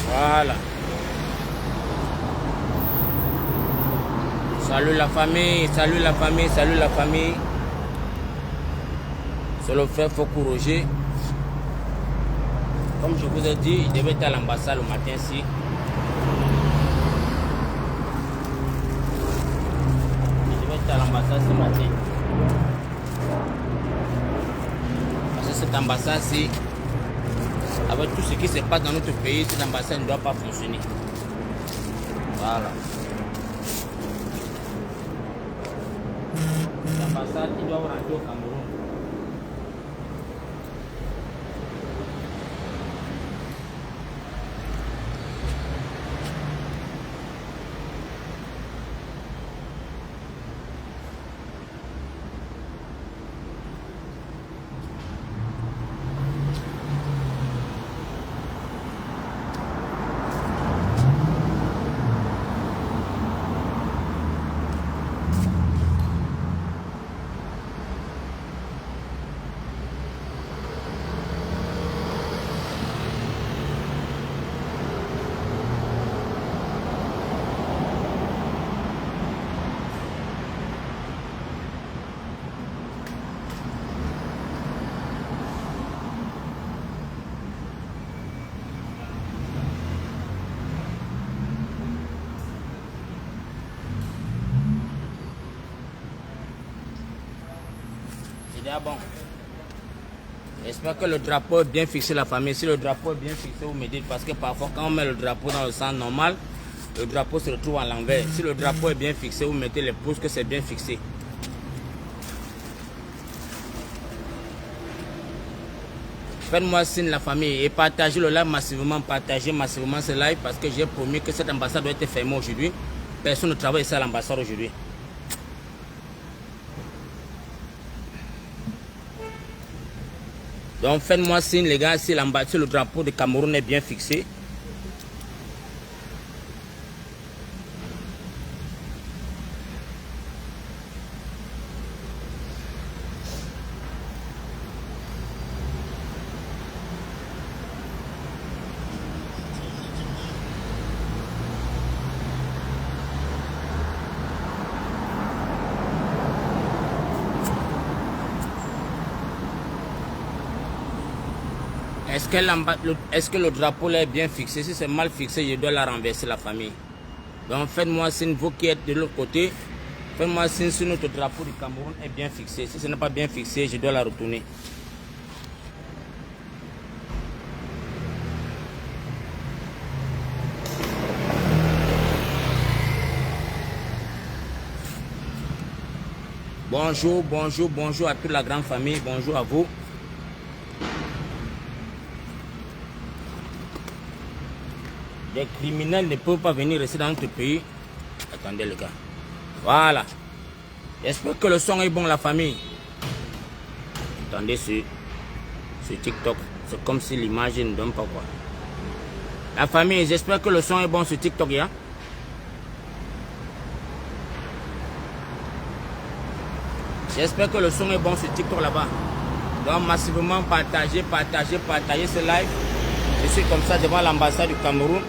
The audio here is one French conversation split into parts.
Voilà. Salut la famille, salut la famille, salut la famille. C'est le frère Foko Roger. Comme je vous ai dit, il devait être à l'ambassade le matin-ci. Il devait être à l'ambassade ce matin. Parce que cette ambassade-ci, avec tout ce qui se passe dans notre pays, cette ambassade ne doit pas fonctionner. Voilà. L'ambassade, il doit rentrer au Cameroun. Bon. J'espère que le drapeau est bien fixé, la famille. Si le drapeau est bien fixé, vous me dites, parce que parfois quand on met le drapeau dans le sens normal, le drapeau se retrouve à l'envers. Si le drapeau est bien fixé, vous mettez les pouces que c'est bien fixé. Faites-moi signe la famille et partagez le live massivement, partagez massivement ce live parce que j'ai promis que cette ambassade doit être fermée aujourd'hui. Personne ne travaille ici à l'ambassade aujourd'hui. Donc faites-moi signe les gars si le drapeau de Cameroun est bien fixé. Est-ce que le drapeau là est bien fixé? Si c'est mal fixé, je dois la renverser la famille. Donc faites-moi signe, vous qui êtes de l'autre côté, faites-moi signe si notre drapeau du Cameroun est bien fixé. Si ce n'est pas bien fixé, je dois la retourner. Bonjour, bonjour, bonjour à toute la grande famille, bonjour à vous. Les criminels ne peuvent pas venir rester dans notre pays. Attendez les gars. Voilà. J'espère que le son est bon la famille. Attendez sur TikTok. C'est comme si l'image ne donne pas quoi. La famille, j'espère que le son est bon sur TikTok. Hein? J'espère que le son est bon sur TikTok là-bas. Donc massivement partagez ce live. Je suis comme ça devant l'ambassade du Cameroun.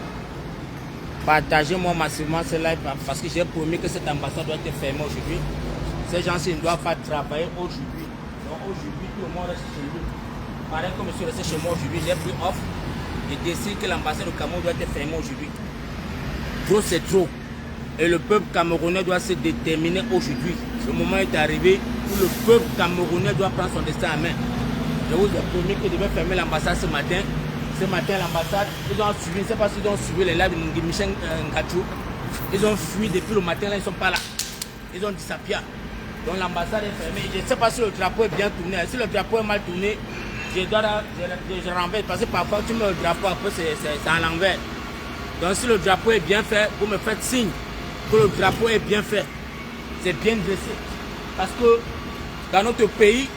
Partagez-moi massivement ce live parce que j'ai promis que cette ambassade doit être fermée aujourd'hui. Ces gens-ci ne doivent pas travailler aujourd'hui. Donc aujourd'hui, tout le monde reste chez lui. Pareil comme je suis resté chez moi aujourd'hui, j'ai pris off. Je décide que l'ambassade du Cameroun doit être fermée aujourd'hui. Trop c'est trop. Et le peuple camerounais doit se déterminer aujourd'hui. Le moment est arrivé où le peuple camerounais doit prendre son destin en main. Je vous ai promis que je devais fermer l'ambassade ce matin. Ce matin, l'ambassade, ils ont suivi, je ne sais pas s'ils ont suivi les lives de Michel Ngachou. Ils ont fui depuis le matin, là, ils ne sont pas là. Ils ont disappear. Donc l'ambassade est fermée. Je ne sais pas si le drapeau est bien tourné. Si le drapeau est mal tourné, je renverse. Parce que parfois, tu mets le drapeau, après, c'est à l'envers. Donc si le drapeau est bien fait, vous me faites signe que le drapeau est bien fait. C'est bien dressé. Parce que dans notre pays,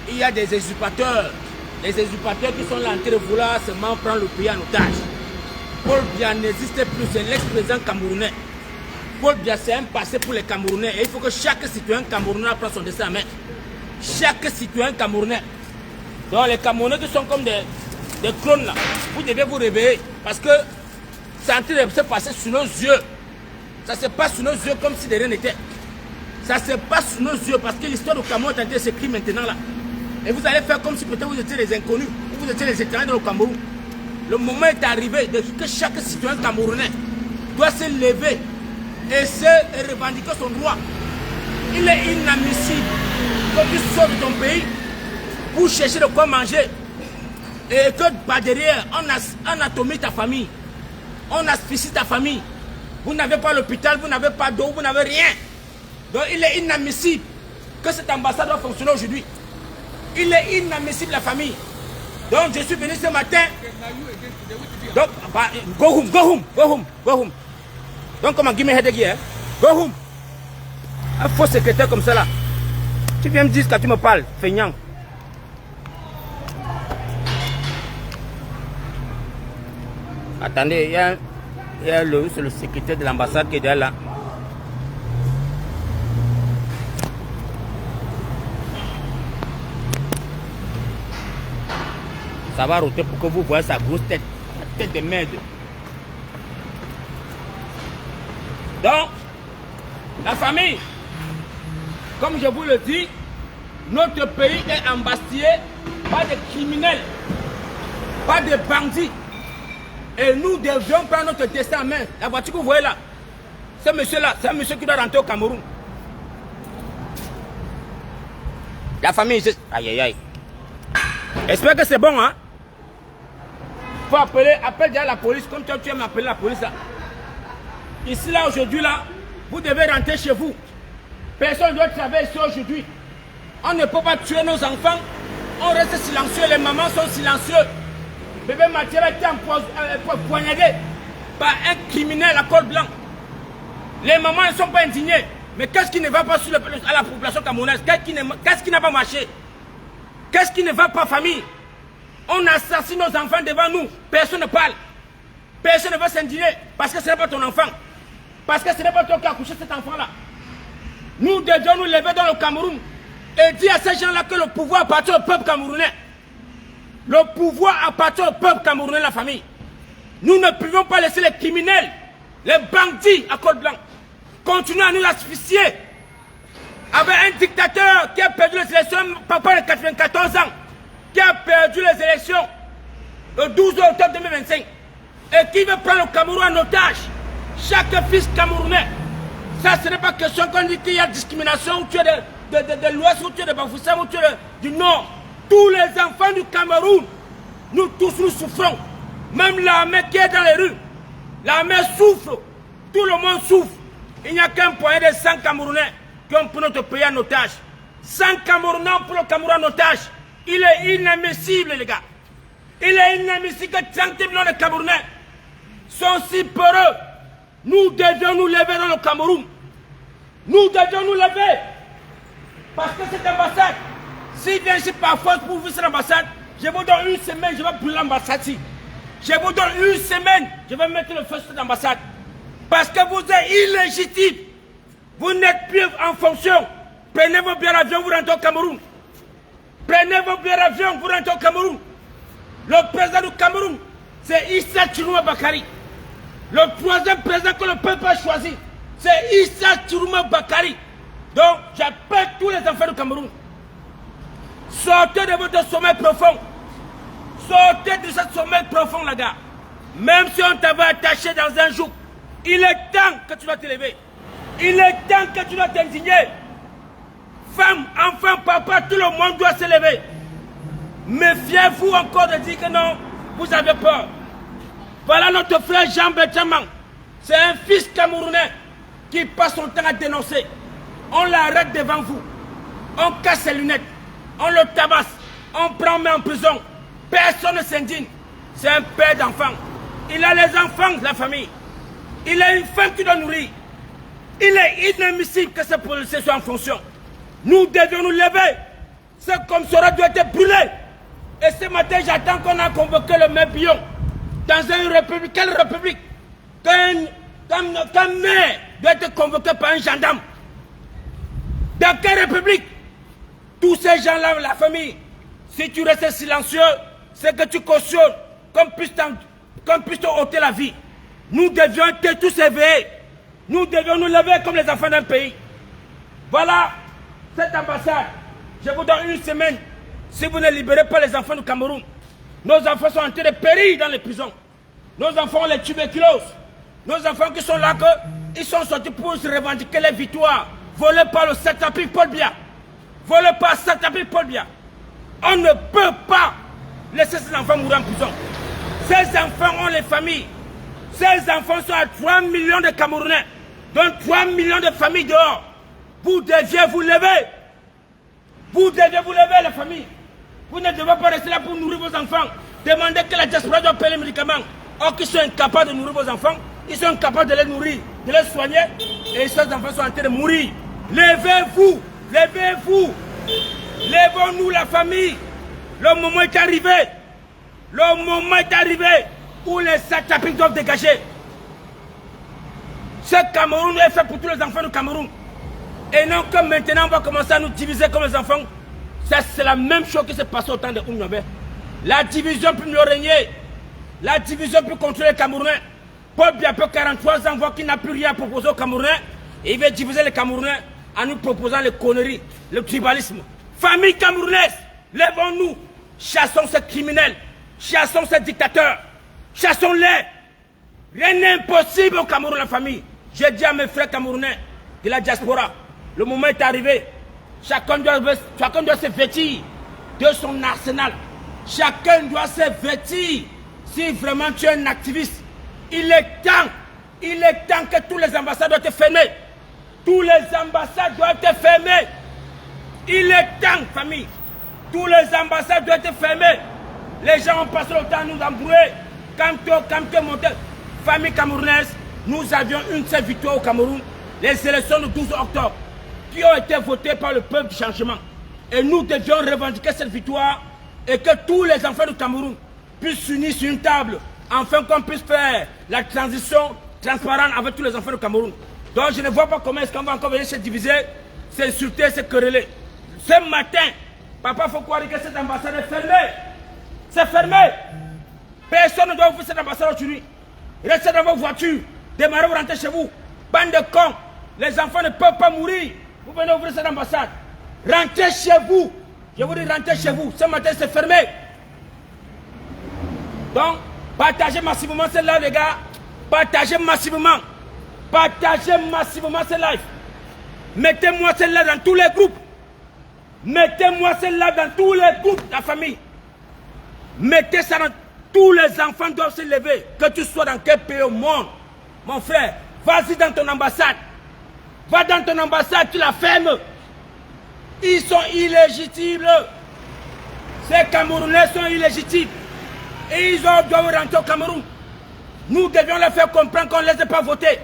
il y a des usurpateurs. Les usurpateurs qui sont là en train de vouloir seulement prendre le pays en otage. Paul Biya n'existe plus, c'est l'ex-président camerounais. Paul Biya, c'est un passé pour les Camerounais. Et il faut que chaque citoyen camerounais prenne son destin en main. Chaque citoyen camerounais. Donc les Camerounais qui sont comme des clones là, vous devez vous réveiller. Parce que C'est en train de se passer sous nos yeux. Ça se passe sous nos yeux comme si de rien n'était. Ça se passe sous nos yeux parce que l'histoire du Cameroun est en train de s'écrire maintenant là. Et vous allez faire comme si peut-être vous étiez les inconnus ou vous étiez les étrangers dans le Cameroun. Le moment est arrivé que chaque citoyen camerounais doit se lever et se revendiquer son droit. Il est inadmissible que tu sors de ton pays pour chercher de quoi manger et que par derrière on atomise ta famille, on asphyxie ta famille. Vous n'avez pas l'hôpital, vous n'avez pas d'eau, vous n'avez rien. Donc il est inadmissible que cette ambassade doit fonctionner aujourd'hui. Il est inadmissible la famille. Donc je suis venu ce matin. Donc, go home. Donc comment Guimé Hedegui, go home. Un faux secrétaire comme ça là. Tu viens me dire quand tu me parles, feignant. Attendez, c'est le secrétaire de l'ambassade qui est là. Ça va roter pour que vous voyez sa grosse tête, la tête de merde. Donc, la famille, comme je vous le dis, notre pays est embastillé par des criminels, par des bandits. Et nous devions prendre notre destin en main. La voiture que vous voyez là, ce monsieur-là, c'est un monsieur qui doit rentrer au Cameroun. La famille, aïe aïe aïe. J'espère que c'est bon, hein. Faut appelle déjà la police, comme tu aimes appeler la police là. Ici là, aujourd'hui là, vous devez rentrer chez vous. Personne ne doit travailler ici aujourd'hui. On ne peut pas tuer nos enfants. On reste silencieux, les mamans sont silencieux. Bébé Mathieu a été poignardé par un criminel à col blanc. Les mamans ne sont pas indignées. Mais qu'est-ce qui ne va pas à la population camerounaise? Qu'est-ce qui n'a pas marché? Qu'est-ce qui ne va pas, famille? On assassine nos enfants devant nous. Personne ne parle. Personne ne va s'indigner parce que ce n'est pas ton enfant. Parce que ce n'est pas toi qui as accouché cet enfant-là. Nous devions nous lever dans le Cameroun et dire à ces gens-là que le pouvoir appartient au peuple camerounais. Le pouvoir appartient au peuple camerounais, la famille. Nous ne pouvons pas laisser les criminels, les bandits à col blanc, continuer à nous asphyxier. Avec un dictateur qui a perdu les élections, papa de 94 ans, qui a perdu les élections le 12 octobre 2025 et qui veut prendre le Cameroun en otage. Chaque fils camerounais. Ça, ce n'est pas question qu'on dit qu'il y a discrimination ou tu es de l'ouest ou tu es de Bafoussam ou tu es du nord. Tous les enfants du Cameroun, nous tous nous souffrons. Même l'armée qui est dans les rues, l'armée souffre. Tout le monde souffre. Il n'y a qu'un point de 100 Camerounais qui ont pris notre pays en otage. 100 Camerounais pour le Cameroun en otage. Il est inadmissible, les gars. Il est inadmissible que 30 millions de Camerounais sont si peureux. Nous devions nous lever dans le Cameroun. Nous devions nous lever. Parce que cette ambassade, si vient ici par force pour ouvrir cette ambassade, je vous donne une semaine, je vais brûler l'ambassade ici. Je vous donne une semaine, je vais mettre le feu sur cette ambassade. Parce que vous êtes illégitime. Vous n'êtes plus en fonction. Prenez vos billets d'avion, vous rentrez au Cameroun. Prenez vos billets d'avion, vous rentrez au Cameroun. Le président du Cameroun, c'est Issa Tchourouma Bakari. Le troisième président que le peuple a choisi, c'est Issa Tchourouma Bakari. Donc, j'appelle tous les enfants du Cameroun. Sortez de votre sommeil profond. Sortez de ce sommeil profond, les gars. Même si on t'avait attaché dans un jour, il est temps que tu dois te lever. Il est temps que tu dois t'indigner. Femme, enfant, papa, tout le monde doit se lever. Méfiez-vous encore de dire que non, vous avez peur. Voilà notre frère Jean-Benjamin. C'est un fils camerounais qui passe son temps à dénoncer. On l'arrête devant vous. On casse ses lunettes. On le tabasse. On prend en prison. Personne ne s'indigne. C'est un père d'enfants. Il a les enfants de la famille. Il a une femme qui doit nourrir. Il est inadmissible que ce policier soit en fonction. Nous devions nous lever. Ce commissariat doit être brûlé. Et ce matin, j'attends qu'on a convoqué le maire Billon dans une république. Quelle république? Qu'un maire doit être convoqué par un gendarme. Dans quelle république? Tous ces gens-là, la famille, si tu restes silencieux, c'est que tu cautionnes qu'on puisse te ôter la vie. Nous devions être tous éveillés. Nous devions nous lever comme les enfants d'un pays. Voilà cette ambassade. Je vous donne une semaine. Si vous ne libérez pas les enfants du Cameroun, nos enfants sont en train de périr dans les prisons. Nos enfants ont les tuberculoses. Nos enfants qui sont là, ils sont sortis pour se revendiquer les victoires. Volés par le Satapi Paul Biya. Volés par Satapi Paul Biya. On ne peut pas laisser ces enfants mourir en prison. Ces enfants ont les familles. Ces enfants sont à 3 millions de Camerounais. Donc 3 millions de familles dehors. Vous deviez vous lever. Vous deviez vous lever, les familles. Vous ne devez pas rester là pour nourrir vos enfants. Demandez que la diaspora doit payer les médicaments. Or qu'ils sont incapables de nourrir vos enfants. Ils sont incapables de les nourrir, de les soigner. Et ces enfants sont en train de mourir. Levez-vous. Levez-vous. Levons-nous, la famille. Le moment est arrivé. Le moment est arrivé où les Satapis doivent dégager. Ce Cameroun est fait pour tous les enfants du Cameroun. Et non que maintenant on va commencer à nous diviser comme les enfants. Ça, c'est la même chose qui s'est passée au temps de Oumyobé. La division peut mieux régner. La division peut contrôler les Camerounais. Paul Biya, 43 ans, voit qu'il n'a plus rien à proposer aux Camerounais. Et il veut diviser les Camerounais en nous proposant les conneries, le tribalisme. Famille camerounaise, levons-nous. Chassons ces criminels. Chassons ces dictateurs. Chassons-les. Rien n'est impossible au Cameroun, la famille. J'ai dit à mes frères camerounais de la diaspora, le moment est arrivé. Chacun doit se vêtir de son arsenal. Chacun doit se vêtir. Si vraiment tu es un activiste, il est temps que tous les ambassades doivent être fermées. Tous les ambassades doivent être fermées. Il est temps, famille. Tous les ambassades doivent être fermées. Les gens ont passé le temps à nous embrouiller. Quand monté. Famille camerounaise, nous avions une seule victoire au Cameroun. Les élections du 12 octobre, qui ont été votées par le peuple du changement. Et nous devions revendiquer cette victoire et que tous les enfants du Cameroun puissent s'unir sur une table, afin qu'on puisse faire la transition transparente avec tous les enfants du Cameroun. Donc je ne vois pas comment est-ce qu'on va encore venir se diviser, s'insulter, se quereller. Ce matin, papa, il faut croire que cette ambassade est fermée. C'est fermé. Personne ne doit ouvrir cette ambassade aujourd'hui. Restez dans vos voitures, démarrez, vous rentrez chez vous. Bande de cons, les enfants ne peuvent pas mourir. Vous venez ouvrir cette ambassade. Rentrez chez vous. Je vous dis, rentrez chez vous. Ce matin, c'est fermé. Donc, partagez massivement ce live, les gars. Partagez massivement. Partagez massivement ce live. Mettez-moi ce live dans tous les groupes. Mettez-moi ce live dans tous les groupes de la famille. Mettez ça dans... Tous les enfants doivent se lever. Que tu sois dans quel pays au monde. Mon frère, vas-y dans ton ambassade. Va dans ton ambassade, tu la fermes. Ils sont illégitimes. Ces Camerounais sont illégitimes. Et ils doivent rentrer au Cameroun. Nous devions leur faire comprendre qu'on ne les a pas votés.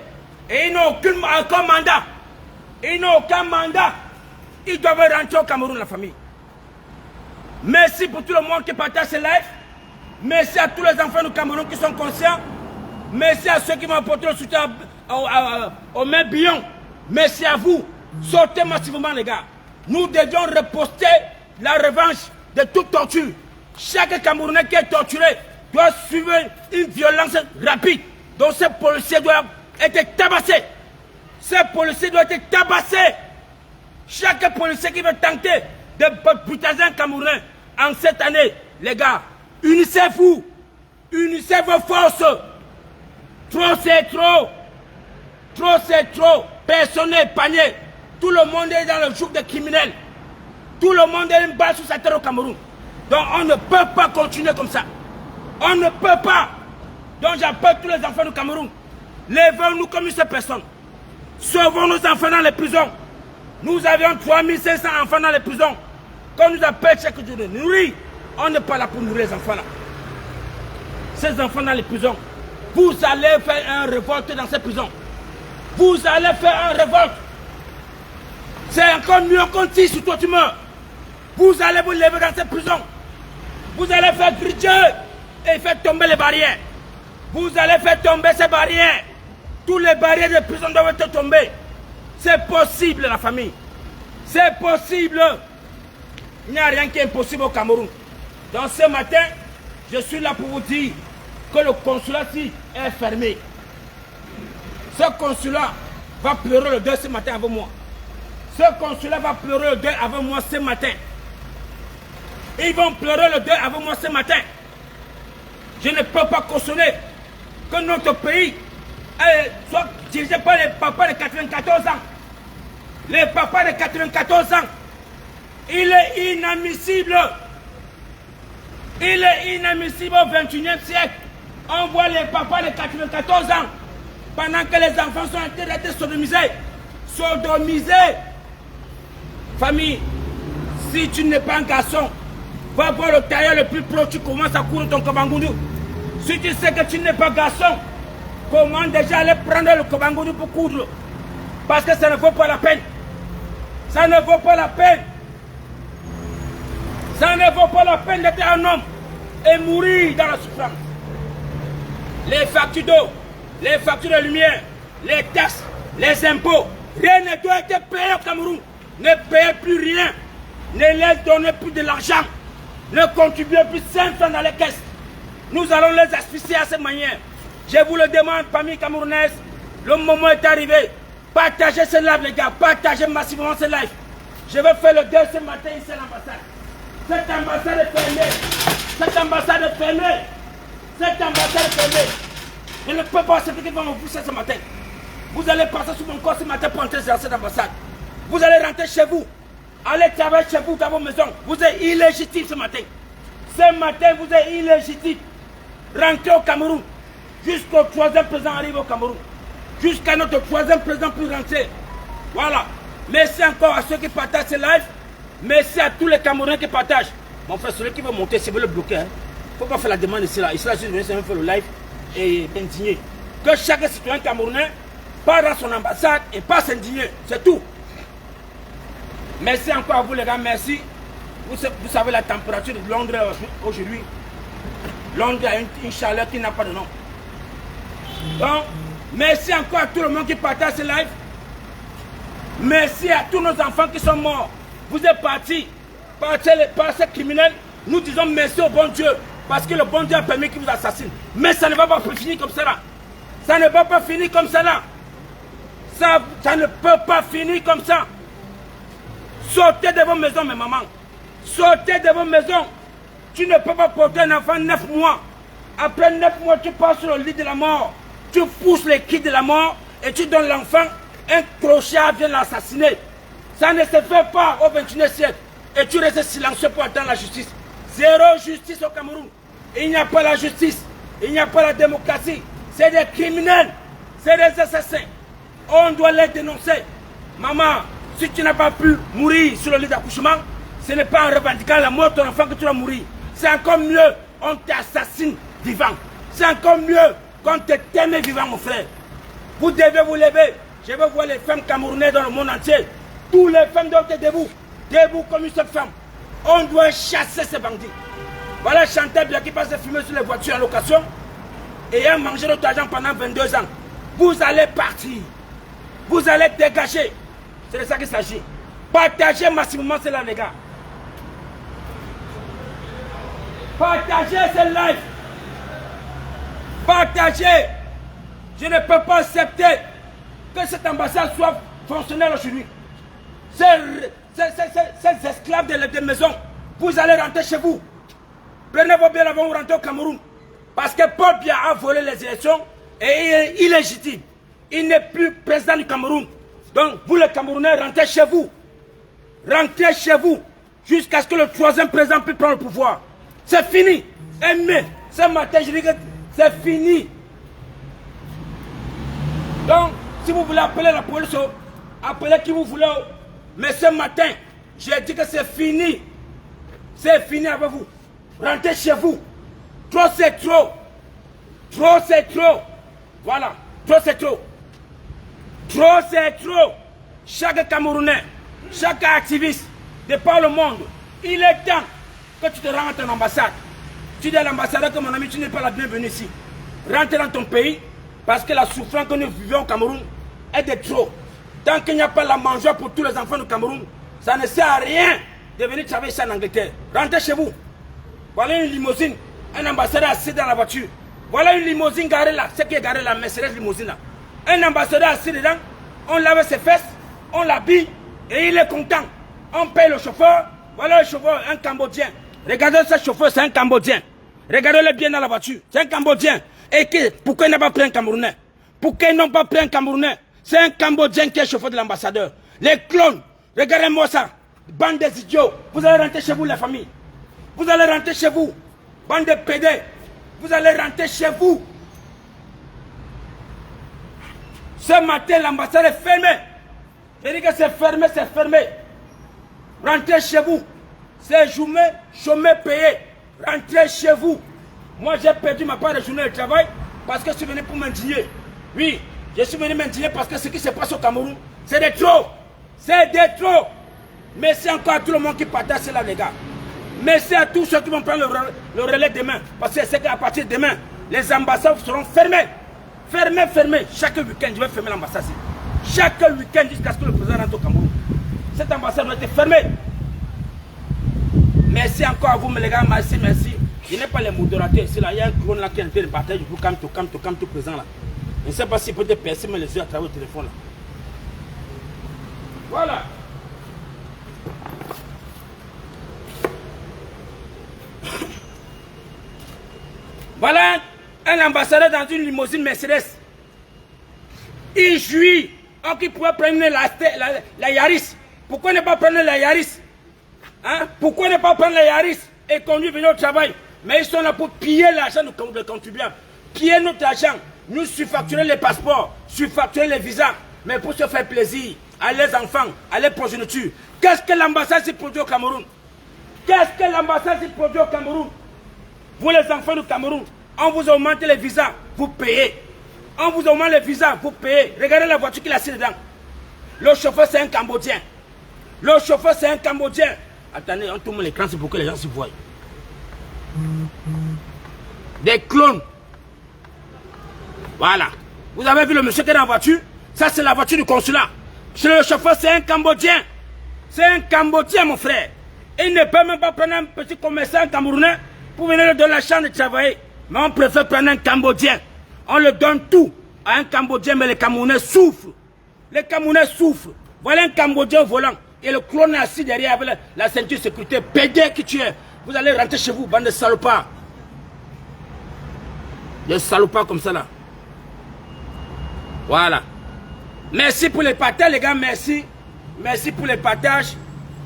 Et ils n'ont aucun mandat. Ils n'ont aucun mandat. Ils doivent rentrer au Cameroun, la famille. Merci pour tout le monde qui partage ce live. Merci à tous les enfants du Cameroun qui sont conscients. Merci à ceux qui m'ont apporté le soutien au maire Billon. Merci à vous. Sortez massivement, les gars. Nous devions reposter la revanche de toute torture. Chaque Camerounais qui est torturé doit suivre une violence rapide. Donc ces policiers doivent être tabassés. Ces policiers doivent être tabassés. Chaque policier qui veut tenter de brutaliser un Camerounais en cette année, les gars, unissez-vous. Unissez vos forces. Trop c'est trop. Trop c'est trop. Personne n'est épargné. Tout le monde est dans le joug des criminels. Tout le monde est une balle sur sa terre au Cameroun. Donc on ne peut pas continuer comme ça. On ne peut pas. Donc j'appelle tous les enfants du Cameroun. Levons-nous comme une seule personne. Sauvons nos enfants dans les prisons. Nous avions 3500 enfants dans les prisons. Quand nous appelle chaque jour de nourrir, on n'est pas là pour nourrir les enfants là. Ces enfants dans les prisons, vous allez faire un révolte dans ces prisons. Vous allez faire un révolte. C'est encore mieux qu'on tire sur toi, tu meurs. Vous allez vous lever dans ces prisons. Vous allez faire griller et faire tomber les barrières. Vous allez faire tomber ces barrières. Tous les barrières de prison doivent être tombées. C'est possible, la famille. C'est possible. Il n'y a rien qui est impossible au Cameroun. Donc ce matin, je suis là pour vous dire que le consulat-ci est fermé. Ce consulat va pleurer le deuil ce matin avec moi. Ce consulat va pleurer le deuil avec moi ce matin. Ils vont pleurer le deuil avec moi ce matin. Je ne peux pas cautionner que notre pays soit dirigé par les papas de 94 ans. Les papas de 94 ans. Il est inadmissible. Il est inadmissible au 21e siècle. On voit les papas de 94 ans pendant que les enfants sont en train d'être sodomisés. Sodomisés. Famille, si tu n'es pas un garçon, va voir le tailleur le plus pro, tu commences à courir ton kobangoudou. Si tu sais que tu n'es pas garçon, comment déjà aller prendre le kobangoudou pour coudre? Parce que ça ne vaut pas la peine. Ça ne vaut pas la peine. Ça ne vaut pas la peine d'être un homme et mourir dans la souffrance. Les factures d'eau, les factures de lumière, les taxes, les impôts, rien ne doit être payé au Cameroun. Ne payez plus rien. Ne les donnez plus de l'argent. Ne contribuez plus 5 francs dans les caisses. Nous allons les asphyxier à cette manière. Je vous le demande, famille camerounaise, le moment est arrivé. Partagez ce live, les gars. Partagez massivement ce live. Je vais faire le deuil ce matin ici à l'ambassade. Cette ambassade est fermée. Cette ambassade est fermée. Cette ambassade est fermée. Je ne peux pas accepter qu'ils vont me pousser ce matin. Vous allez passer sous mon corps ce matin pour entrer dans cette ambassade. Vous allez rentrer chez vous. Allez travailler chez vous dans vos maisons. Vous êtes illégitime ce matin. Ce matin, vous êtes illégitime. Rentrez au Cameroun. Jusqu'au 3e président arrive au Cameroun. Jusqu'à notre 3e président pour rentrer. Voilà. Merci encore à ceux qui partagent ce live. Merci à tous les Camerounais qui partagent. Mon frère, celui qui veut monter, c'est veut le bloquer. Il ne faut pas faire la demande ici. Là. Ici, là, juste venir faire le live et indigner. Que chaque citoyen camerounais part dans son ambassade et passe s'indigner. C'est tout. Merci encore à vous les gars, merci. Vous savez la température de Londres aujourd'hui. Londres a une chaleur qui n'a pas de nom. Donc, merci encore à tout le monde qui partage ce live. Merci à tous nos enfants qui sont morts. Vous êtes partis par ces criminels. Nous disons merci au bon Dieu. Parce que le bon Dieu a permis qu'ils vous assassinent. Mais ça ne va pas finir comme ça là. Ça ne va pas finir comme ça là. Ça ne peut pas finir comme ça. Sortez de vos maisons, mes mamans. Sortez de vos maisons. Tu ne peux pas porter un enfant 9 mois. Après 9 mois, tu pars sur le lit de la mort. Tu pousses les cris de la mort et tu donnes l'enfant, un crochet vient l'assassiner. Ça ne se fait pas au 21e siècle. Et tu restes silencieux pour attendre la justice. Zéro justice au Cameroun. Il n'y a pas la justice. Il n'y a pas la démocratie. C'est des criminels. C'est des assassins. On doit les dénoncer. Maman, si tu n'as pas pu mourir sur le lit d'accouchement, ce n'est pas en revendiquant la mort de ton enfant que tu vas mourir. C'est encore mieux, on t'assassine vivant. C'est encore mieux qu'on te t'aime vivant, mon frère. Vous devez vous lever. Je veux voir les femmes camerounaises dans le monde entier. Toutes les femmes doivent être debout. Debout comme une seule femme. On doit chasser ces bandits. Voilà Chantal bien qui passe fumer sur les voitures en location et a mangé notre argent pendant 22 ans. Vous allez partir. Vous allez dégager. C'est de ça qu'il s'agit. Partagez massivement cela, les gars. Partagez ce live. Partagez. Je ne peux pas accepter que cette ambassade soit fonctionnelle aujourd'hui. Ces esclaves de maison, vous allez rentrer chez vous. Prenez vos biens avant de rentrer au Cameroun. Parce que Paul Biya a volé les élections et il est illégitime. Il n'est plus président du Cameroun. Donc, vous les Camerounais, rentrez chez vous. Rentrez chez vous. Jusqu'à ce que le 3e président puisse prendre le pouvoir. C'est fini. Mais ce matin, je dis que c'est fini. Donc, si vous voulez appeler la police, appelez qui vous voulez. Mais ce matin, j'ai dit que c'est fini. C'est fini avec vous. Rentrez chez vous. Trop c'est trop. Trop c'est trop. Voilà. Trop c'est trop. Trop c'est trop. Chaque Camerounais, chaque activiste de par le monde, il est temps que tu te rendes à ton ambassade. Tu dis à l'ambassadeur que mon ami, tu n'es pas la bienvenue ici. Rentre dans ton pays parce que la souffrance que nous vivons au Cameroun est de trop. Tant qu'il n'y a pas la mangeoire pour tous les enfants du Cameroun, ça ne sert à rien de venir travailler ici en Angleterre. Rentrez chez vous. Voilà une limousine, un ambassadeur assis dans la voiture. Voilà une limousine garée là, c'est qui est garée là, Mercedes limousine là. Un ambassadeur assis dedans, on lave ses fesses, on l'habille et il est content. On paye le chauffeur. Voilà le chauffeur, un Cambodgien. Regardez ce chauffeur, c'est un Cambodgien. Regardez-le bien dans la voiture. C'est un Cambodgien. Et pourquoi il n'a pas pris un Camerounais? Pourquoi ils n'ont pas pris un Camerounais? C'est un Cambodgien qui est chauffeur de l'ambassadeur. Les clones, regardez-moi ça. Bande des idiots. Vous allez rentrer chez vous, la famille. Vous allez rentrer chez vous. Bande de pédés. Vous allez rentrer chez vous. Ce matin, l'ambassade est fermée. Je dis que c'est fermé, c'est fermé. Rentrez chez vous. C'est chômé payé. Rentrez chez vous. Moi, j'ai perdu ma part de journée de travail parce que je suis venu pour m'indigner. Oui, je suis venu m'indigner parce que ce qui se passe au Cameroun, c'est de trop. C'est de trop. Merci encore à tout le monde qui partage cela, les gars. Merci à tous ceux qui vont prendre le relais demain. Parce que c'est qu'à partir de demain, les ambassades seront fermées. Fermées. Chaque week-end, je vais fermer l'ambassade. Chaque week-end jusqu'à ce que le président rentre au Cameroun. Cette ambassade doit être fermée. Merci encore à vous, mes les gars. Merci. Je n'ai pas les modérateurs ici. Là. Il y a un clone là qui est en train de partager. Vous calme tout présent là. Je ne sais pas s'il peut te percer les yeux à travers le téléphone là. Voilà. Voilà un ambassadeur dans une limousine Mercedes. Il jouit. Donc il pourrait prendre la Yaris. Pourquoi ne pas prendre la Yaris? Hein? Pourquoi ne pas prendre la Yaris et conduire venir au travail? Mais ils sont là pour piller l'argent de contribuables. Piller notre argent. Nous surfacturer les passeports, surfacturer les visas. Mais pour se faire plaisir à les enfants, à les progénitures. Qu'est-ce que l'ambassade s'y produit au Cameroun? Qu'est-ce que l'ambassade s'y produit au Cameroun? Vous les enfants du Cameroun, on vous augmente les visas, vous payez. On vous augmente les visas, vous payez. Regardez la voiture qu'il a assis dedans. Le chauffeur, c'est un Cambodgien. Le chauffeur, c'est un Cambodgien. Attendez, on tourne l'écran, c'est pour que les gens s'y voient. Des clones. Voilà. Vous avez vu le monsieur qui est dans la voiture? Ça, c'est la voiture du consulat. Le chauffeur, c'est un Cambodgien. C'est un Cambodgien, mon frère. Il ne peut même pas prendre un petit commerçant camerounais pour venir de la chambre de travailler. Mais on préfère prendre un Cambodgien. On le donne tout à un Cambodgien, mais les Camerounais souffrent. Les Camerounais souffrent. Voilà un Cambodgien au volant. Et le clone est assis derrière avec la ceinture de sécurité. Pédé qui tu es. Vous allez rentrer chez vous, bande de salopards. Des salopards comme ça là. Voilà. Merci pour les partages, les gars. Merci. Merci pour les partages.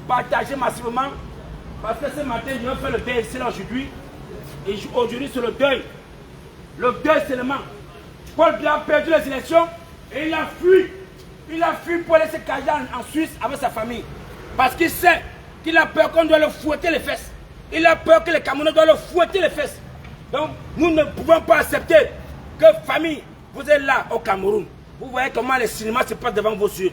Partagez massivement. Parce que ce matin, je vais faire le deuil ici aujourd'hui. Et aujourd'hui, c'est le deuil. Le deuil seulement. Paul Biya a perdu les élections et il a fui. Il a fui pour aller se cacher en Suisse avec sa famille. Parce qu'il sait qu'il a peur qu'on doit le fouetter les fesses. Il a peur que les Camerounais doivent le fouetter les fesses. Donc, nous ne pouvons pas accepter que famille, vous êtes là au Cameroun. Vous voyez comment les cinémas se passent devant vos yeux.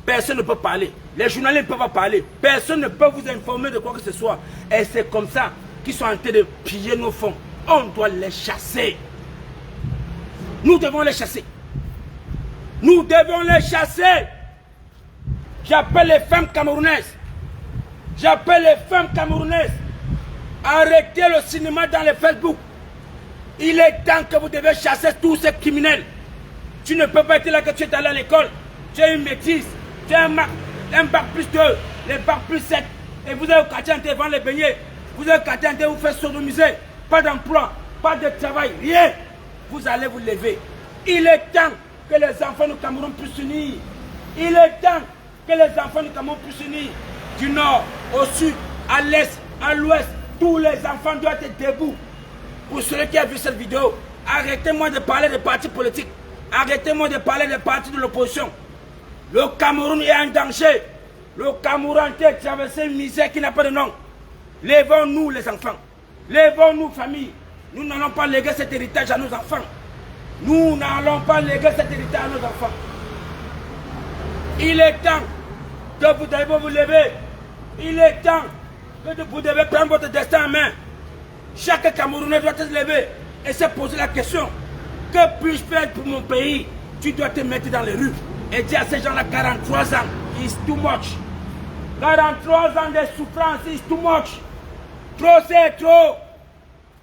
Personne ne peut parler. Les journalistes ne peuvent pas parler. Personne ne peut vous informer de quoi que ce soit. Et c'est comme ça qu'ils sont en train de piller nos fonds. On doit les chasser. Nous devons les chasser. Nous devons les chasser. J'appelle les femmes camerounaises. J'appelle les femmes camerounaises. Arrêtez le cinéma dans les Facebook. Il est temps que vous devez chasser tous ces criminels. Tu ne peux pas être là que tu es allé à l'école. Tu as une maîtrise. Tu as un bac plus 2, les bac plus 7. Et vous avez au quartier en train de vendre les beignets. Vous avez au quartier en train de vous faire sodomiser. Pas d'emploi, pas de travail, rien. Vous allez vous lever. Il est temps que les enfants du Cameroun puissent s'unir. Il est temps que les enfants du Cameroun puissent s'unir. Du nord au sud, à l'est, à l'ouest. Tous les enfants doivent être debout. Pour ceux qui ont vu cette vidéo, arrêtez-moi de parler des partis politiques. Arrêtez-moi de parler des partis de l'opposition. Le Cameroun est en danger. Le Cameroun est en train de traverser une misère qui n'a pas de nom. Lèvons-nous les enfants. Lèvons-nous famille. Nous n'allons pas léguer cet héritage à nos enfants. Nous n'allons pas léguer cet héritage à nos enfants. Il est temps que vous devez vous lever. Il est temps que vous devez prendre votre destin en main. Chaque Camerounais doit se lever et se poser la question. Que puis-je faire pour mon pays? Tu dois te mettre dans les rues et dire à ces gens-là 43 ans, it's too much. 43 ans de souffrance, it's too much. Trop c'est trop.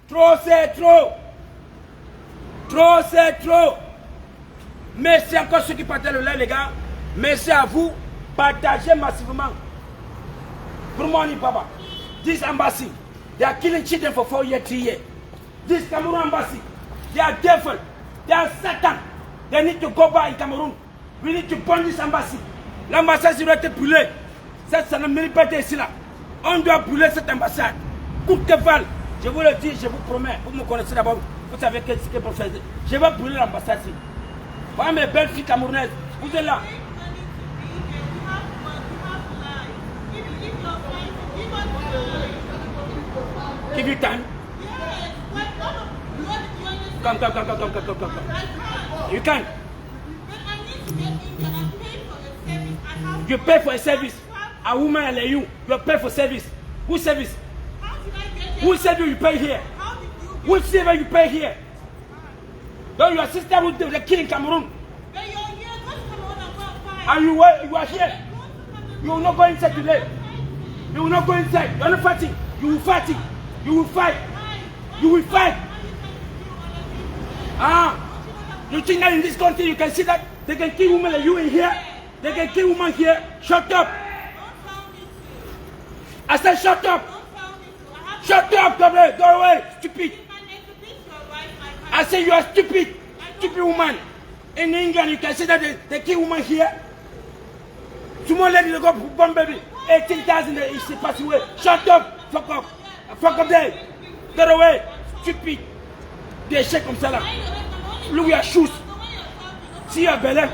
Trop c'est trop. Trop c'est trop. Merci encore ceux qui partagent le live, les gars. Merci à vous. Partagez massivement. Good morning, Papa. This embassy, they are killing children for 4 years, 3 years. This Cameroon embassy, they are devil. They are Satan. They need to go back in Cameroon. We need to burn this embassy. L'ambassade doit être brûlée. Ça ne mérite pas d'être ici là. On doit brûler cette ambassade. Coûte que val. Je vous le dis, je vous promets. Vous me connaissez d'abord. Vous savez ce que pour faire. Je vais brûler l'ambassade ici. Voilà mes belles filles camerounaises. Vous êtes là. Give you time. Come. You can. You pay for a service. A woman like you pay for service. Who service? Who said you pay here? Who said you pay here? Don't your sister who they kill in Cameroon? And you are here. You will not go inside today. You will not go inside. You are not fighting. You will fight it. You will fight. You will fight. You think that in this country you can see that they can kill women like you in here? They can kill women here. Shut up. I said shut up. Shut up, go away, stupid. I say you are stupid. Stupid woman. In England you can see that they kill women here. Tomorrow lady they go born baby. 18,000 she pass away. Shut up. Fuck up. Fuck up there. Get away. Stupid. Des chèques comme ça là. Look your shoes. Si you are belé,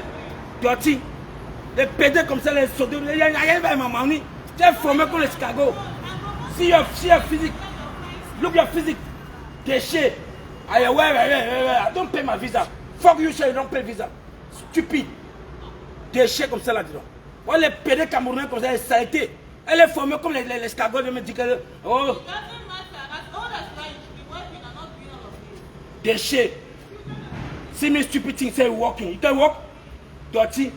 dirty. Les pédés comme ça, les soldats, il y a rien à maman. Tu es formé comme les escargots. Si you are physique, look your physique. Déchet. I don't pay my visa. Fuck you, say you don't pay visa. Stupide. Déchet comme ça là, dis donc. Voilà les pédés camerounais comme ça, les saletés. Elle est formée comme les escargots de me dire que. Oh. Déchet. See me stupid things say walking. You can walk? Dirty.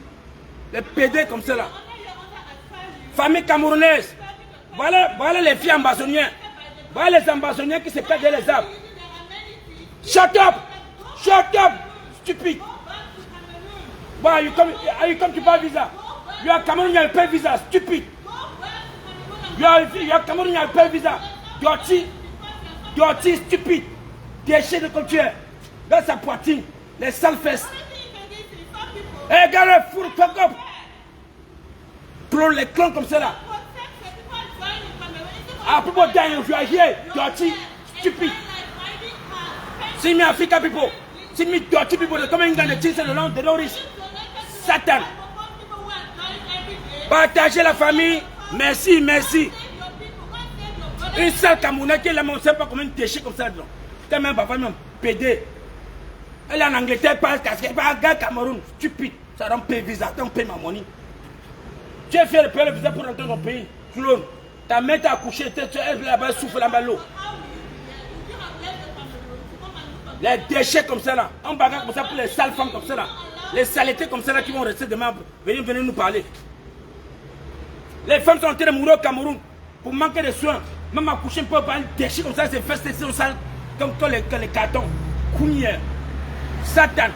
Les pédés comme ça là. Famille camerounaise. Voilà les filles ambassoniennes. Voilà les ambassoniens qui se pètent les arbres. Shut up! Shut up! Stupid! Why you come to buy visa? You are Cameroonian, you pay visa. Stupid! You are Cameroonian, you pay visa. Dirty, stupid! Déchet de culture. Dans sa poitrine. Les sales fesses. Hey, regarde, fuck up! Les clones comme ça là. Ah, people dying if you are here. Dirty, stupid. See me African people. See me dirty people. They come in and they chase along. They don't reach. Satan. Partagez la famille. Merci, merci. Une seule Camerounaise qui est là, mais on ne sait pas comment une déchet comme ça. Quand même, papa, même pédé. Elle est en Angleterre, pas casqué, pas un gars Cameroun. Stupide. Ça donne payer visa, ça donne payer ma money. Tu es fier de payer le visa pour rentrer dans ton pays. Clone. Ta mère t'a accouché, elle là-bas souffle là-bas l'eau. Les déchets comme ça là, on bagarre comme ça pour les sales femmes comme ça là. Les saletés comme ça là qui vont rester demain, venez nous parler. Les femmes sont en train de mourir au Cameroun pour manquer de soins. Même accoucher un peu par un déchet comme ça, c'est festé sur sale comme les cartons. Cougnière. Satan.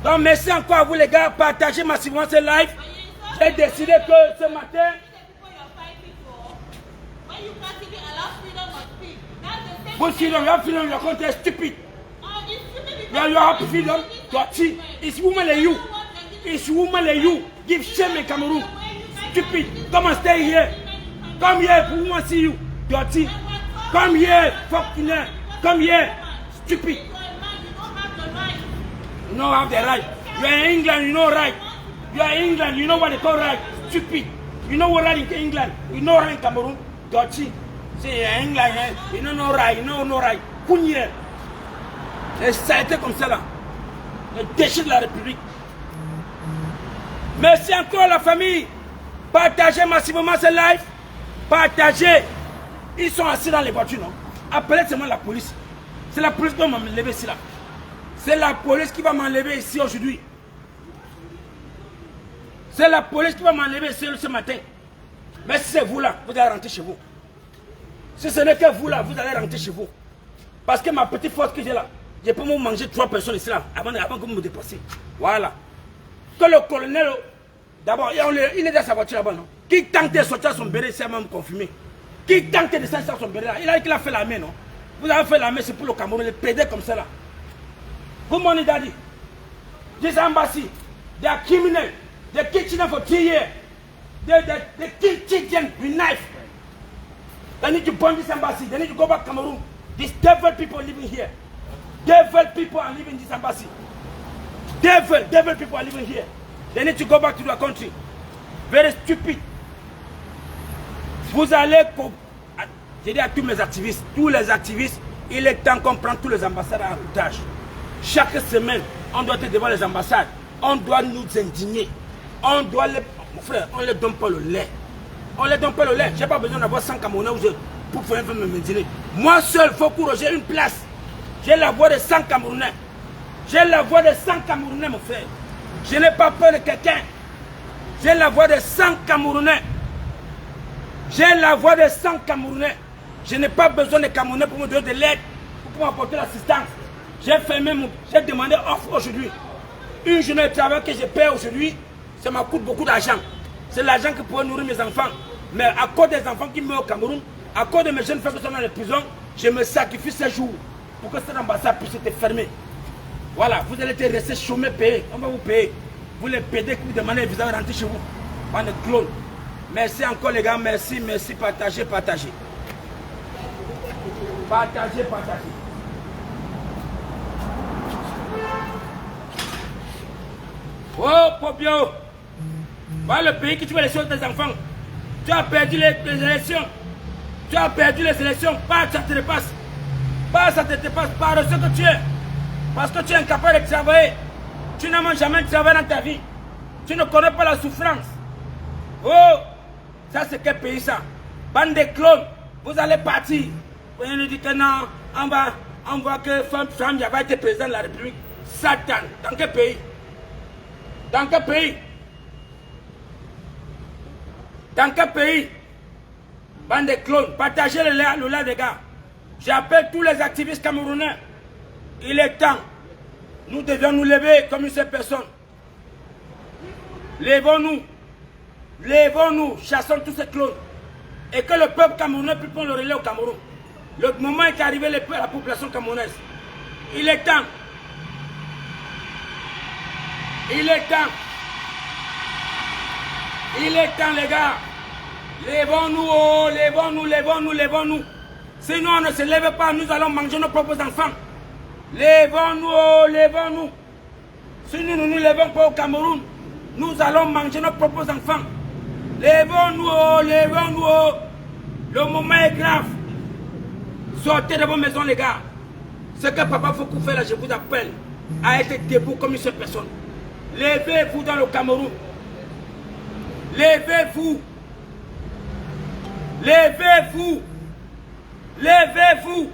Donc merci encore à vous les gars, partagez massivement ce live. J'ai décidé que ce matin, good freedom, your freedom, your country is stupid. You have freedom, dirty. It's women like you. It's women like you. Give shame in Cameroon. Stupid. Come and stay here. Come here, we want to see you. Dirty. Come here, fucking here. Come here. Stupid. You don't have the right. You are in England, you know right. You are in England, you know what they call right. Stupid. You know what right in England. You know right in Cameroon. Dirty. C'est England, you know no right, you know no right. Cougnière. Les saletés comme ça là. Les déchets de la République. Merci encore la famille. Partagez massivement ce live. Partagez. Ils sont assis dans les voitures, non? Appelez seulement la police. C'est la police qui va m'enlever ici là. C'est la police qui va m'enlever ici aujourd'hui. C'est la police qui va m'enlever ici ce matin. Mais si c'est vous là, vous allez rentrer chez vous. Si ce n'est que vous là, vous allez rentrer chez vous. Parce que ma petite force que j'ai là, Je peux me manger 3 personnes ici là, avant que vous me dépassiez. Voilà. Que le colonel, d'abord, il est dans sa voiture là-bas, non? Qui tente de sortir son béret, c'est même confirmé. Qui tente de sortir son béret là? Il a dit qu'il a fait l'armée, non? Vous avez fait l'armée, c'est pour le Cameroun, les pédés comme ça là. Good morning, Daddy. This embassy, they are criminal. They kill children for 3 years. They kill children with knife. They need to burn this embassy. They need to go back to Cameroon. These devil people living here. Devil people are living in this embassy. Devil people are living here. They need to go back to their country. Very stupid. Vous allez... J'ai dit à tous les activistes, il est temps qu'on prenne tous les ambassades en otage. Chaque semaine, on doit être devant les ambassades. On doit nous indigner. On doit les... Mon frère, on ne les donne pas le lait. On ne les donne pas le lait. Je n'ai pas besoin d'avoir 100 Camerounais pour faire me maintenir. Moi seul, il faut que j'ai une place. J'ai la voix de 100 Camerounais. J'ai la voix de 100 Camerounais, mon frère. Je n'ai pas peur de quelqu'un. J'ai la voix de 100 Camerounais. J'ai la voix de 100 Camerounais. Je n'ai pas besoin de Camerounais pour me donner de l'aide, pour m'apporter l'assistance. J'ai demandé offre aujourd'hui. Une journée de travail que je paie aujourd'hui, ça me coûte beaucoup d'argent. C'est l'argent que pourrait nourrir mes enfants. Mais à cause des enfants qui meurent au Cameroun, à cause de mes jeunes frères qui sont dans les prisons, je me sacrifie ces jours pour que cette ambassade puisse être fermée. Voilà, vous allez rester chômés, payés. On va vous payer. Vous les payez que vous demandez, vous allez rentrer chez vous. Pas de clones. Merci encore les gars, merci, partagez. Partagez. Oh, Popio, voilà le pays que tu veux laisser aux tes enfants. Tu as perdu les élections. Tu as perdu les élections. Pas ça te dépasse. Pas ça te dépasse par ce que tu es. Parce que tu es incapable de travailler. Tu n'as jamais travaillé dans ta vie. Tu ne connais pas la souffrance. Oh, ça c'est quel pays ça? Bande de clones. Vous allez partir. Vous nous dites que non, on voit que Femme va être président de la République. Satan. Dans quel pays? Dans quel pays? Dans quel pays? Bande de clones. Partagez le lait, les gars. J'appelle tous les activistes camerounais. Il est temps. Nous devions nous lever comme une seule personne. Levons-nous. Levons-nous. Chassons tous ces clones. Et que le peuple camerounais puisse prendre le relais au Cameroun. Le moment est arrivé, la population camerounaise. Il est temps. Il est temps. Il est temps, les gars. Levons-nous, oh, levons-nous. Sinon, on ne se lève pas, nous allons manger nos propres enfants. Levons-nous, oh, levons-nous. Si nous ne nous levons pas au Cameroun, nous allons manger nos propres enfants. Levons-nous, oh, levons-nous. Oh. Le moment est grave. Sortez de vos maisons, les gars. Ce que Papa Fokou fait là, je vous appelle à être debout comme une seule personne. Levez-vous dans le Cameroun. Levez-vous. Levez-vous. Levez-vous.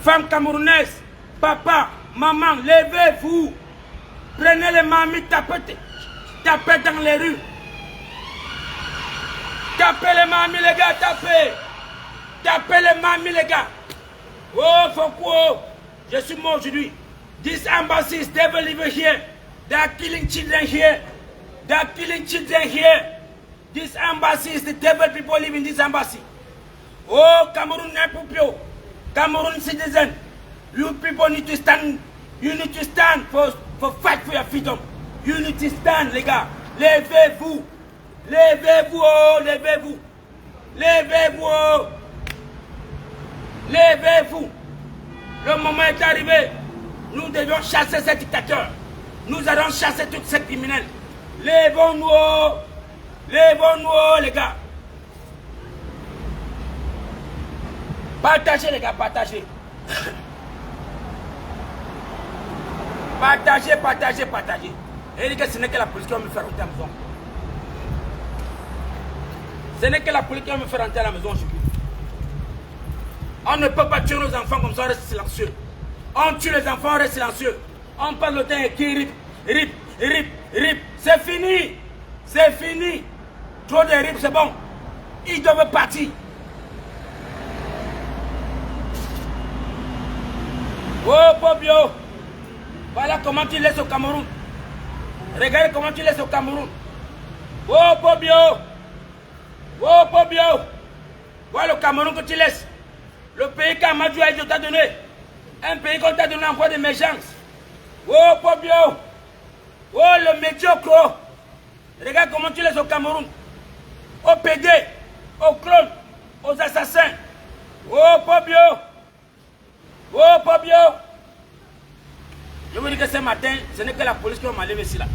Femmes camerounaises, papa, maman, levez-vous. Prenez les mamies, tapez dans les rues. Tapez les mamies, les gars, tapez. Tapez les mamies, les gars. Oh, Foucault, je suis mort aujourd'hui. These embassies, they will live here. They are killing children here. They are killing children here. These embassies, the devil people live in this embassy. Oh, Cameroon Nepopio, Cameroon citizen, you people need to stand. You need to stand for fight for your freedom. You need to stand, les gars. Levez-vous. Levez-vous, oh, levez-vous. Levez-vous, oh. Levez-vous. Le moment est arrivé. Nous devions chasser ces dictateurs. Nous allons chasser tous ces criminels. Levons-nous, oh. Levons-nous, oh, les gars. Partagez, les gars, partagez. Partagez. Et les gars, ce n'est que la police qui va me faire rentrer à la maison. Ce n'est que la police qui va me faire rentrer à la maison aujourd'hui. On ne peut pas tuer nos enfants comme ça, on reste silencieux. On tue les enfants, on reste silencieux. On parle le temps qui rip. C'est fini. C'est fini. Trop de rip, c'est bon. Ils doivent partir. Oh, Pobio. Voilà comment tu laisses au Cameroun. Regardez comment tu laisses au Cameroun. Oh, Pobio. Oh, Pobio. Voilà le Cameroun que tu laisses. Le pays qu'Amadou Aïdjo t'a donné. Un pays qu'on t'a donné encore d'émergence. Oh, Pobio. Oh, le médiocre. Regarde comment tu laisses au Cameroun. Aux PD, aux clones, aux assassins. Oh, Pobio. Oh, Pobio. Je vous dis que ce matin, ce n'est que la police qui m'a levé ici là.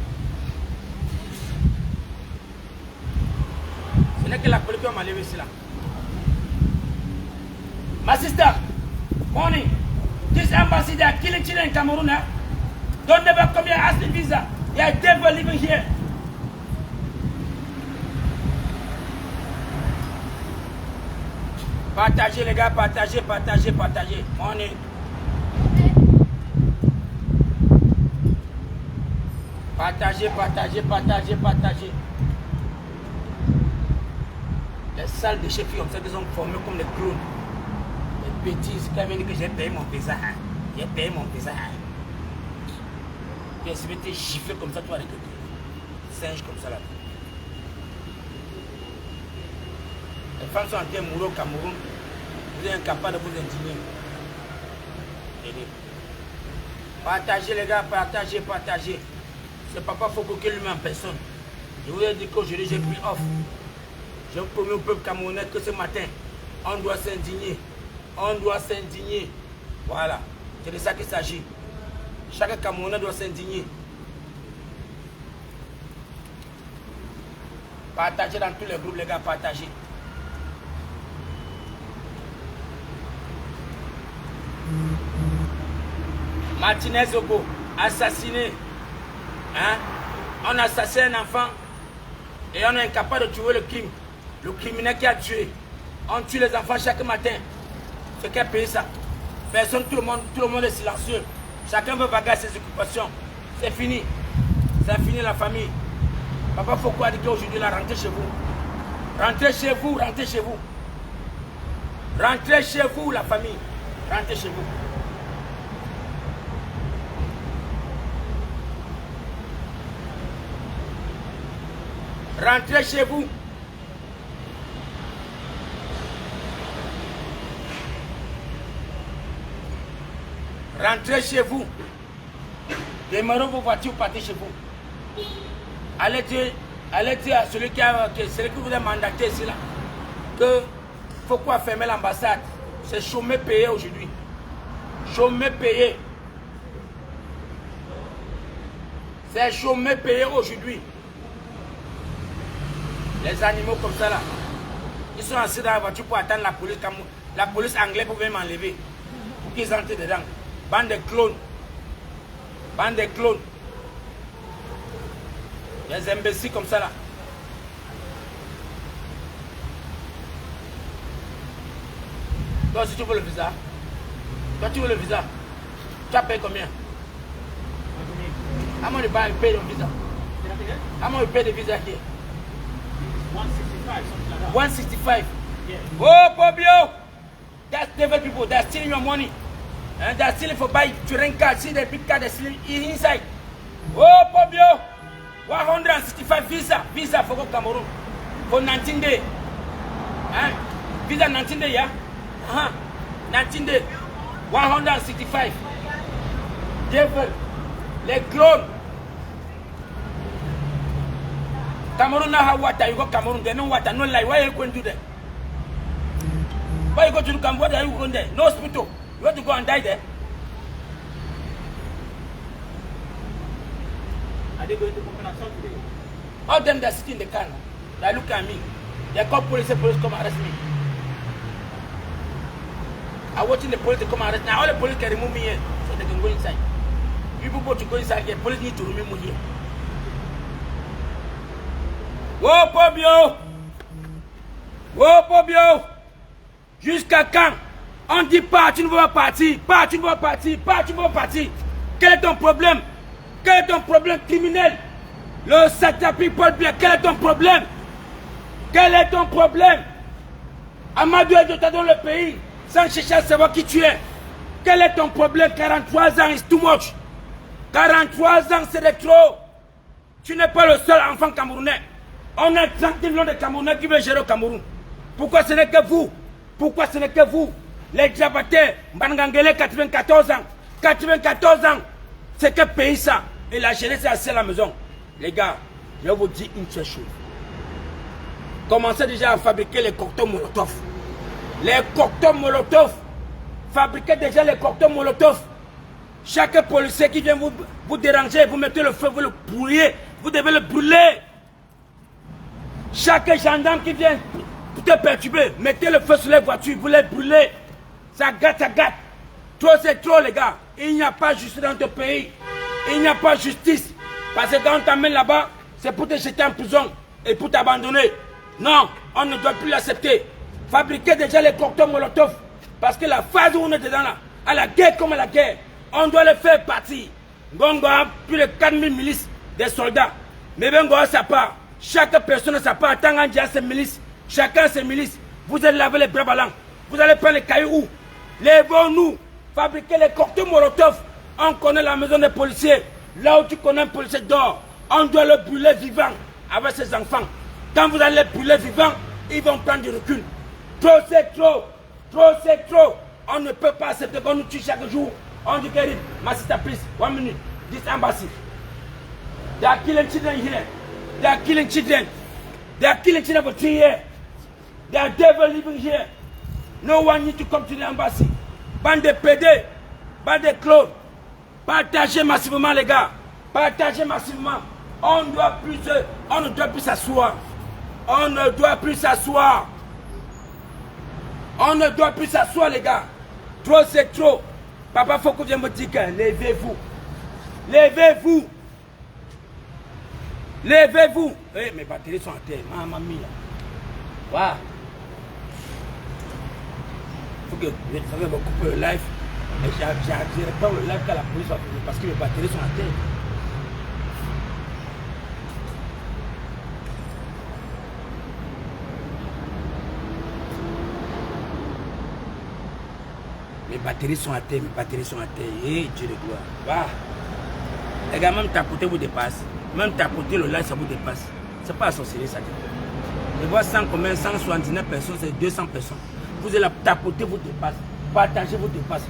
Ce n'est que la police qui m'a levé ici là. My sister, morning. This embassy they are killing children in Cameroon. Don't never come here ask the visa. They are never living here. Partagez les gars, partagez, partagez, partagez. Morning. Partagez, partagez, partagez, partagez. Les salles de chefs comme ça qui sont formés comme des clowns. Les bêtises, quand même dit que j'ai payé mon visa. J'ai payé mon visa. Puis si tu es chiffré comme ça, toi avec des singes comme ça là. Les femmes sont en train de mourir au Cameroun. Vous êtes incapables de vous indigner. Partagez les gars, partagez, partagez. C'est Papa Foko qui lui-même en personne. Je vous ai dit qu'aujourd'hui j'ai pris off. Je promets au peuple camerounais que ce matin, on doit s'indigner. On doit s'indigner. Voilà. C'est de ça qu'il s'agit. Chaque Camerounais doit s'indigner. Partagez dans tous les groupes, les gars, partagez. Martinez Ogo, assassiné. Hein? On a assassiné un enfant et on est incapable de tuer le crime. Le criminel qui a tué. On tue les enfants chaque matin. C'est quel pays ça? Personne, tout le monde est silencieux. Chacun veut bagarrer ses occupations. C'est fini. C'est fini la famille. Papa Foko a dit qu'aujourd'hui, là, rentrez chez vous. Rentrez chez vous, rentrez chez vous. Rentrez chez vous, la famille. Rentrez chez vous. Rentrez chez vous. Rentrez chez vous. Démarrez vos voitures, partez chez vous. Allez dire à celui qui vous a mandaté ici là que faut quoi fermer l'ambassade. C'est chômé payé aujourd'hui. Chômé payé. C'est chômé payé aujourd'hui. Les animaux comme ça là, ils sont assis dans la voiture pour attendre la police. La police anglaise pour venir m'enlever. Pour qu'ils entrent dedans. Bande de clones. Bande de clones. Des imbéciles comme ça là. Toi si tu veux le visa. Toi tu veux le visa. Tu as payé combien? How much you pay the visa? How much you pay the visa here? 165, something like that. 165. Yeah. Oh, Pobio! That's devil people. They're stealing your money. And they're stealing for buying touring cars. See the big car they're stealing inside. Oh, Pobio! 165 visa for Cameroon for 19 days. Visa 19 days, yeah? 19 days. 165. Devil. Les clones. Cameroon now have water. You go Cameroon, they no water, no light. Why are you going to do that? Why you go to the Cameroon? What are you going there? No hospital. You want to go and die there? Are they going to open a shop today? All them that sit in the car, they look at me. They call police, say police come arrest me. I'm watching the police to come arrest me. Now all the police can remove me here so they can go inside. You people to go inside here, police need to remove me here. Oh Pobio! Oh Pobio! Jusqu'à quand? On dit pas, tu ne veux pas partir, pas, tu ne veux pas partir, pas, tu ne veux pas partir. Quel est ton problème? Quel est ton problème criminel? Le Satapi Paul Biya, quel est ton problème? Quel est ton problème? Amadou Aïdjo t'a donné le pays sans chercher à savoir qui tu es. Quel est ton problème? 43 ans, it's too much. 43 ans, c'est de trop. Tu n'es pas le seul enfant camerounais. On a 30 millions de Camerounais qui veulent gérer au Cameroun. Pourquoi ce n'est que vous? Pourquoi ce n'est que vous? Les Diabaté, Mbangangele, 94 ans. 94 ans. C'est quel pays ça? Et la jeunesse est assise à la maison. Les gars, je vous dis une seule chose. Commencez déjà à fabriquer les cocktails Molotov. Les cocktails Molotov. Fabriquez déjà les cocktails Molotov. Chaque policier qui vient vous déranger, vous mettez le feu, vous le brûlez. Vous devez le brûler. Chaque gendarme qui vient te perturber, mettez le feu sur les voitures, vous les brûlez. Ça gâte, ça gâte. Trop c'est trop les gars. Il n'y a pas justice dans ton pays. Il n'y a pas justice. Parce que quand on t'amène là-bas, c'est pour te jeter en prison et pour t'abandonner. Non, on ne doit plus l'accepter. Fabriquez déjà les cocktails Molotov. Parce que la phase où on est dedans là, à la guerre comme à la guerre, on doit les faire partir. Gongo a plus de 4000 milices, des soldats. Mais Bengo a sa part. Chaque personne a sa part. Tant qu'on dit à ses milices, chacun ses milices. Vous allez laver les bras ballants. Vous allez prendre les cailloux. Lèvons-nous. Fabriquer les cocktails Molotov. On connaît la maison des policiers. Là où tu connais un policier d'or, on doit le brûler vivant avec ses enfants. Quand vous allez le brûler vivant, ils vont prendre du recul. Trop c'est trop. Trop c'est trop. On ne peut pas accepter qu'on nous tue chaque jour. On dit que Master, please, 1 minute. This embassy. They are killing children here. They are killing children. They are killing children for 3 years. They are devil living here. No one need to come to the embassy. Bande de PD, bande de clones. Partagez massivement les gars. Partagez massivement. On ne doit plus s'asseoir. On ne doit plus s'asseoir. On ne doit plus s'asseoir les gars. Trop c'est trop. Papa Foko vient me dire que levez-vous. Levez-vous. Levez-vous. Eh, mes batteries sont à terre. Maman mia. Waouh. Il faut que je me coupe le live. Et j'arrêterai pas le live quand la police va venir parce que mes batteries sont à terre. Mes batteries sont à terre, mes batteries sont à terre. Et Dieu de gloire. Waouh. Les gars, même tapoter vous dépasse. Même tapoter le live, ça vous dépasse. C'est pas associé ça. Je vois 100 combien, 179 personnes, c'est 200 personnes. Vous allez tapoter vous dépasse. Partagez vous dépasse.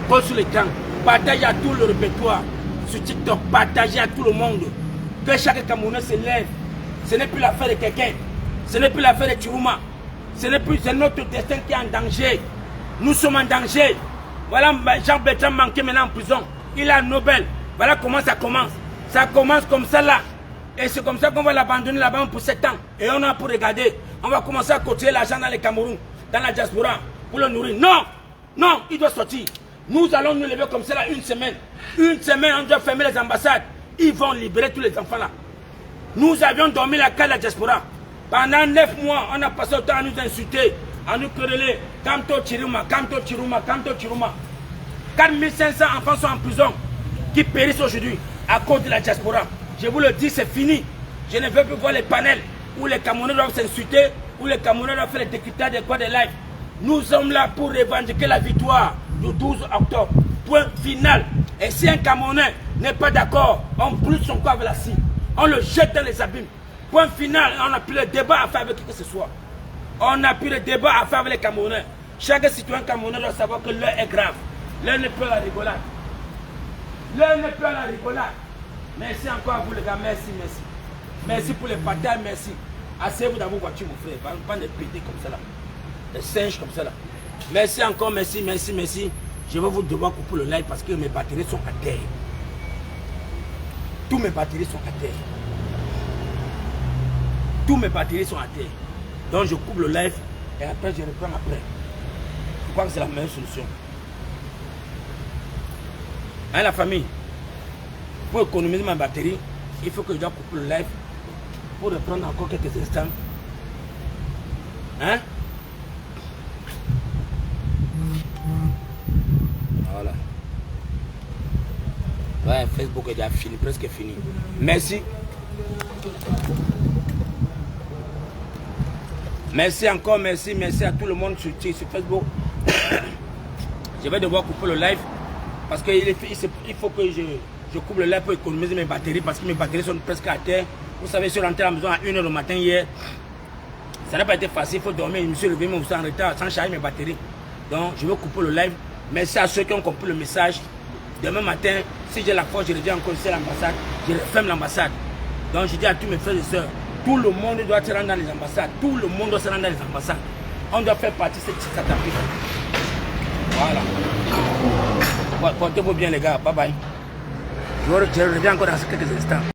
Pose sur l'écran. Partagez à tout le répertoire. Sur TikTok, partagez à tout le monde. Que chaque Camerounais se lève. Ce n'est plus l'affaire de quelqu'un. Ce n'est plus l'affaire de Chirouma. C'est notre destin qui est en danger. Nous sommes en danger. Voilà Jean-Bertrand Manqué maintenant en prison. Il a un Nobel. Voilà comment ça commence. Ça commence comme ça là. Et c'est comme ça qu'on va l'abandonner là-bas pour 7 ans. Et on a pour regarder. On va commencer à cotiser l'argent dans les Cameroun, dans la diaspora, pour le nourrir. Non, non, il doit sortir. Nous allons nous lever comme ça là 1 semaine. 1 semaine, on doit fermer les ambassades. Ils vont libérer tous les enfants là. Nous avions dormi la carte de la diaspora. Pendant 9 mois, on a passé le temps à nous insulter, à nous quereller. Kanto Chiruma, Kanto Chiruma, Kanto Chiruma. 4500 enfants sont en prison, qui périssent aujourd'hui à cause de la diaspora. Je vous le dis, c'est fini. Je ne veux plus voir les panels où les Camerounais doivent s'insulter, où les Camerounais doivent faire les décryptages des codes de live. Nous sommes là pour revendiquer la victoire du 12 octobre. Point final. Et si un Camerounais n'est pas d'accord, on brûle son corps avec la scie. On le jette dans les abîmes. Point final. On n'a plus le débat à faire avec qui que ce soit. On n'a plus le débat à faire avec les Camerounais. Chaque citoyen camerounais doit savoir que l'heure est grave. L'heure n'est plus à la rigolade. L'heure n'est plus à la rigolade. Merci encore à vous les gars. Merci, merci. Merci pour les partages, merci. Asseyez-vous dans vos voitures, mon frère. Pas de péter comme ça là. Des singes comme ça là. Merci encore, merci, merci, merci. Je vais vous devoir couper le live parce que mes batteries sont à terre. Tous mes batteries sont à terre. Tous mes batteries sont à terre. Donc je coupe le live et après je reprends après. Je crois que c'est la meilleure solution. Hein la famille? Pour économiser ma batterie, il faut que je dois couper le live pour reprendre encore quelques instants. Hein? Voilà. Ouais, Facebook est déjà fini, presque fini. Merci. Merci encore, merci, merci à tout le monde sur Facebook. Je vais devoir couper le live parce qu'il faut que je coupe le live pour économiser mes batteries parce que mes batteries sont presque à terre. Vous savez, je suis rentré à la maison à 1h du matin hier. Ça n'a pas été facile, il faut dormir. Je me suis levé, mais vous êtes en retard sans charger mes batteries. Donc, je vais couper le live. Merci à ceux qui ont compris le message. Demain matin, si j'ai la force, je reviens encore ici à l'ambassade. Je ferme l'ambassade. Donc, je dis à tous mes frères et sœurs, tout le monde doit se rendre dans les ambassades. Tout le monde doit se rendre dans les ambassades. On doit faire partie de cette catapulte. Voilà. Portez-vous bien, les gars. Bye bye. Je reviens encore dans quelques instants.